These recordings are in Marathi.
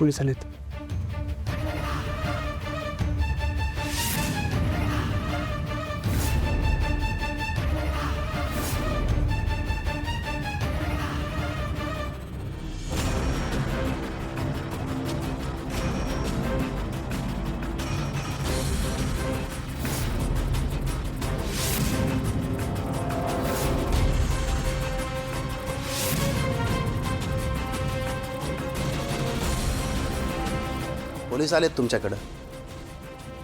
पोलीस आलेत. पोलीस आलेत तुमच्याकडं.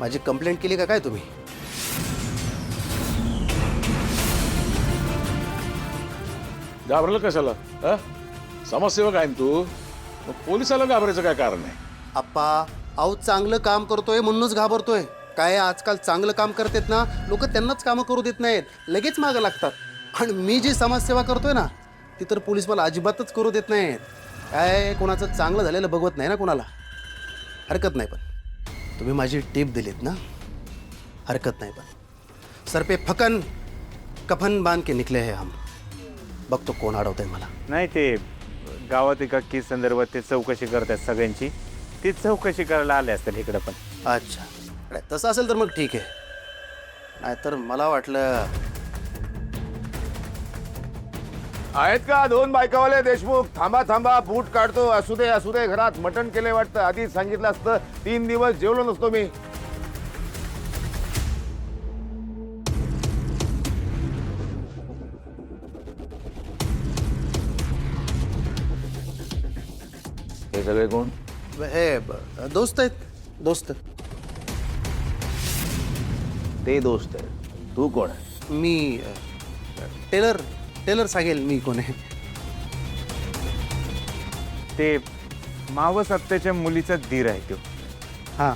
माझी कंप्लेंट केली का काय तुम्ही? घाबरलं कशाला? हा? समाजसेवक आहे ना तू, मग पोलिसाला घाबरायचं काय कारण आहे? आप्पा, अहो चांगलं काम करतोय म्हणूनच घाबरतोय. काय आजकाल चांगलं काम करतात ना लोक, त्यांनाच कामं करू देत नाहीत, लगेच मागं लागतात. आणि मी जी समाजसेवा करतोय ना ती तर पोलीस मला अजिबातच करू देत नाहीत. काय कोणाचं चांगलं झालेलं बघवत नाही ना कोणाला. हरकत नाही, पण तुम्ही माझी टीप दिलीत ना, हरकत नाही. पण सर पे फकन कफन बांध के निकले है हम. बघतो कोण अडवतंय मला. नाही, ते गावात एका केस संदर्भात ते चौकशी करतात सगळ्यांची, ती चौकशी करायला आले असतील इकडं पण. अच्छा, नाही, तसं असेल तर मग ठीक आहे. नाहीतर मला वाटलं. आहेत का दोन बायकावाले देशमुख? थांबा थांबा, बूट काढतो. असू दे घरात मटण केले वाटतं. आधीच सांगितलं असतं 3 दिवस जेवलो नसतो मी. हे सगळे कोण? हे दोस्त आहेत, दोस्त. ते दोस्त आहे. तू कोण आहे? मी टेलर सांगेल मी कोण आहे. ते मावस आत्याच्या मुलीचा धीर आहे तो. हां,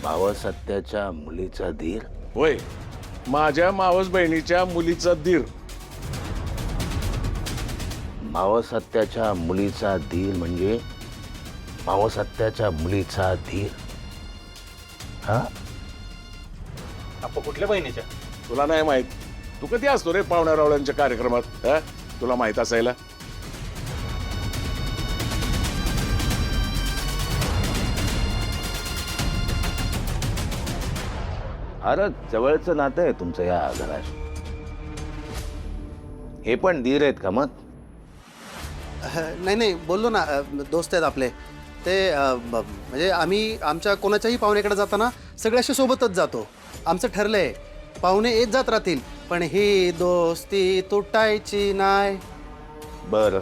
मावस सत्याच्या मुलीचा धीर? होय, माझ्या मावस बहिणीच्या मुलीचा दीर. मावस सत्याच्या मुलीचा धीर म्हणजे मावस सत्याच्या मुलीचा धीर? हा? आपण कुठल्या बहिणीच्या? तुला नाही माहित? तू कधी असतो रे पाहुण्या रावळ्यांच्या कार्यक्रमात? हा? तुला माहित असायला. अरे जवळचं नातं आहे तुमचं या घराशी. हे पण धीर आहेत का मग? नाही बोललो ना, दोस्त आहेत आपले ते. म्हणजे आम्ही आमच्या कोणाच्याही पाहुण्याकडे जाताना सगळ्याशी सोबतच जातो. आमचं ठरलंय पाहुणे येत जात राहतील, पण ही दोस्ती तुटायची नाही. बरं,